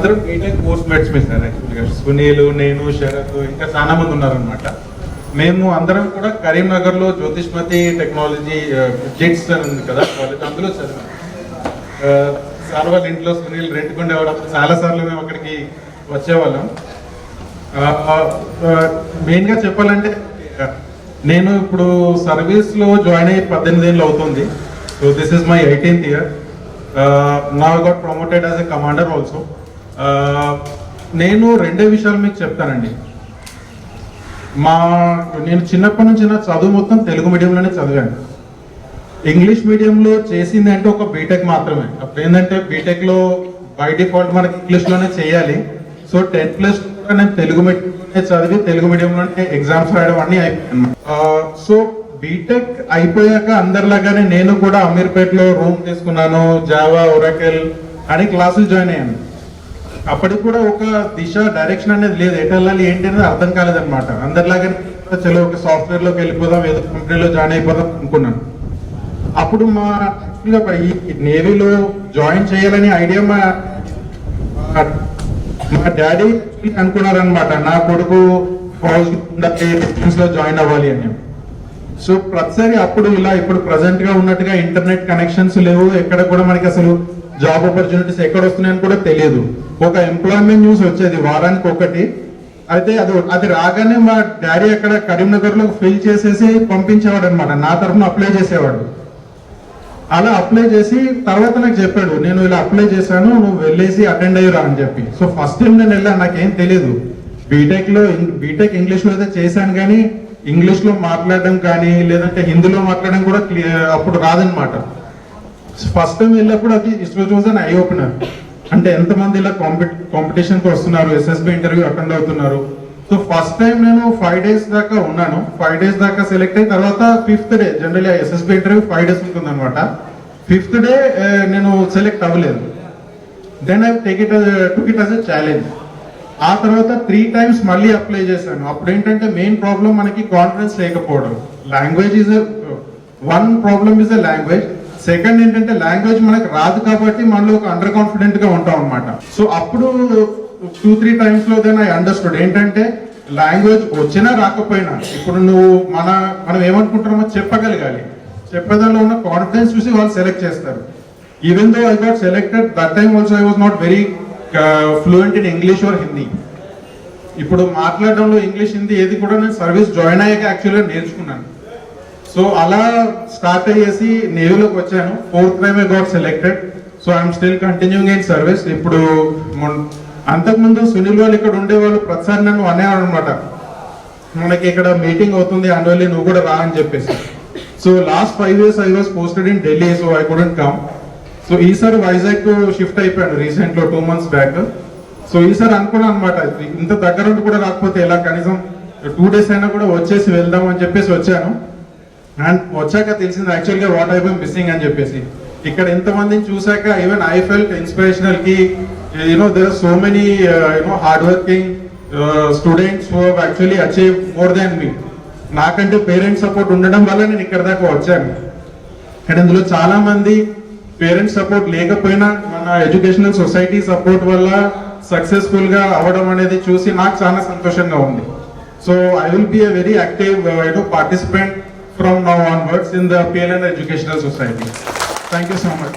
అందరూ BTech post mates మీ sir యాక్చువల్గా సునీల్, నేను, శరత్ ఇంకా చాలా మంది ఉన్నారనమాట. మేము అందరం కూడా కరీంనగర్లో జ్యోతిష్మతి టెక్నాలజీ జిట్స్ అని ఉంది కదా కాలేజ్, అందులో చదివాం. సార్ వాళ్ళ ఇంట్లో సునీల్ రెంట్కి ఉండేవాడు. చాలా సార్లు మేము అక్కడికి వచ్చేవాళ్ళం. మెయిన్గా చెప్పాలంటే నేను ఇప్పుడు సర్వీస్లో జాయిన్ అయ్యి 18 ఏళ్ళు అవుతుంది. So this is my 18th year. Now I got promoted as a commander also. నేను రెండే విషయాలు మీకు చెప్తానండి. నేను చిన్నప్పటి నుంచి నా చదువు మొత్తం తెలుగు మీడియంలోనే చదివాను. ఇంగ్లీష్ మీడియంలో చేసింది అంటే ఒక బీటెక్ మాత్రమే. అప్పుడు ఏంటంటే బీటెక్లో బై డిఫాల్ట్ మనకి ఇంగ్లీష్లోనే చేయాలి. సో 10th కూడా నేను తెలుగు మీడియంలోనే చదివి తెలుగు మీడియంలోనే ఎగ్జామ్స్ రాయడం అన్నీ అయిపోయాను. సో బీటెక్ అయిపోయాక అందరిలాగానే నేను కూడా అమీర్పేటలో రూమ్ తీసుకున్నాను. జావా, ఒరాకిల్ అని క్లాసులు జాయిన్ అయ్యాను. అప్పటికి కూడా ఒక దిశ డైరెక్షన్ అనేది లేదు. ఎటు వెళ్ళాలి ఏంటి అనేది అర్థం కాలేదన్నమాట. అందరిలాగానే చలో ఒక సాఫ్ట్వేర్లోకి వెళ్ళిపోదాం, ఏదో కంపెనీలో జాయిన్ అయిపోదాం అనుకున్నాను. అప్పుడు మా ఈ నేవీలో జాయిన్ చేయాలని ఐడియా మా డాడీ అనుకున్నారనమాట. నా కొడుకు లో జాయిన్ అవ్వాలి అని. సో ప్రతిసారి అప్పుడు ఇలా ఇప్పుడు ప్రజెంట్ గా ఉన్నట్టుగా ఇంటర్నెట్ కనెక్షన్స్ లేవు. ఎక్కడ కూడా మనకి అసలు జాబ్ ఆపర్చునిటీస్ ఎక్కడ వస్తున్నాయని కూడా తెలియదు. ఒక ఎంప్లాయ్మెంట్ న్యూస్ వచ్చేది వారానికి ఒకటి. అయితే అది రాగానే మా డాడీ అక్కడ కరీంనగర్ లో ఫిల్ చేసేసి పంపించేవాడు అనమాట. నా తరఫున అప్లై చేసేవాడు. అలా అప్లై చేసి తర్వాత నాకు చెప్పాడు, నేను ఇలా అప్లై చేశాను, నువ్వు వెళ్ళేసి అటెండ్ అయ్యిరా అని చెప్పి. సో ఫస్ట్ టైం నేను వెళ్ళాను, నాకేం తెలియదు. బీటెక్ ఇంగ్లీష్ లో అయితే చేశాను, కానీ ఇంగ్లీష్ లో మాట్లాడడం కానీ లేదంటే హిందీలో మాట్లాడడం కూడా అప్పుడు రాదనమాట. ఫస్ట్ టైం వెళ్ళినప్పుడు అది ఇట్ ఐ ఓపెనర్. అంటే ఎంతమంది ఇలా కాంపిటీషన్కి వస్తున్నారు, ఎస్ఎస్బి ఇంటర్వ్యూ అటెండ్ అవుతున్నారు. సో ఫస్ట్ టైం నేను 5 days దాకా ఉన్నాను. 5 days దాకా సెలెక్ట్ అయిన తర్వాత 5th day, generally SSB interview 5 days ఉంటుంది అనమాట. 5th డే నేను సెలెక్ట్ అవ్వలేదు. Then I took it as a challenge. ఆ తర్వాత 3 times మళ్ళీ అప్లై చేశాను. అప్పుడు ఏంటంటే మెయిన్ ప్రాబ్లం మనకి కాన్ఫిడెన్స్ లేకపోవడం. Language is one problem is a language. Second ఏంటంటే లాంగ్వేజ్ మనకు రాదు కాబట్టి మనలో ఒక అండర్ కాన్ఫిడెంట్ గా ఉంటాం అనమాట. సో అప్పుడు 2-3 times లో దెన్ ఐ అండర్స్టూడ్ ఏంటంటే లాంగ్వేజ్ వచ్చినా రాకపోయినా ఇప్పుడు మనం ఏమనుకుంటున్నామో చెప్పగలగాలి. చెప్పేదానిలో ఉన్న కాన్ఫిడెన్స్ చూసి వాళ్ళు సెలెక్ట్ చేస్తారు. Even though I got selected, that time also I was not very fluent in English are Hindi. ఇప్పుడు మాట్లాడడంలో ఇంగ్లీష్, హిందీ ఏది కూడా నేను సర్వీస్ జాయిన్ అయ్యాక యాక్చువల్గా నేర్చుకున్నాను. సో అలా స్టార్ట్ అయ్యేసి నేవీలోకి వచ్చాను. 4th time I got selected. So I'm still continuing in service. ఇప్పుడు అంతకుముందు సునీల్ వాళ్ళు ఇక్కడ ఉండేవాళ్ళు ప్రతిసారి నన్ను అనేవాడు అనమాట, మనకి ఇక్కడ మీటింగ్ అవుతుంది యాన్యువల్లీ, నువ్వు కూడా రా అని చెప్పేసి. So last 5 years I was posted in Delhi, so I couldn't come. So ఈసారి వైజాగ్ షిఫ్ట్ అయిపోయాను రీసెంట్ లో 2 months బ్యాక్. సో ఈసారి అనుకున్నాను అనమాట, ఇంత దగ్గర ఉండి కూడా రాకపోతే ఎలా, కనీసం 2 days అయినా కూడా వచ్చేసి వెళ్దాం అని చెప్పేసి వచ్చాను. అండ్ వచ్చాక తెలిసింది యాక్చువల్గా వాట్ ఐ బీన్ మిస్సింగ్ అని చెప్పేసి. ఇక్కడ ఎంతమందిని చూసాక ఈవెన్ ఐ ఫెల్ట్ ఇన్స్పిరేషనల్ కి there are so many hardworking students who have actually achieved more than me. నాకంటే పేరెంట్స్ సపోర్ట్ ఉండడం వల్ల నేను ఇక్కడ దాకా వచ్చాను. అండ్ ఇందులో చాలా మంది పేరెంట్స్ సపోర్ట్ లేకపోయినా మన ఎడ్యుకేషనల్ సొసైటీ సపోర్ట్ వల్ల సక్సెస్ఫుల్ గా అవ్వడం అనేది చూసి నాకు చాలా సంతోషంగా ఉంది. So I will be a very active participant from now onwards in the PLN Educational Society. Thank you so much.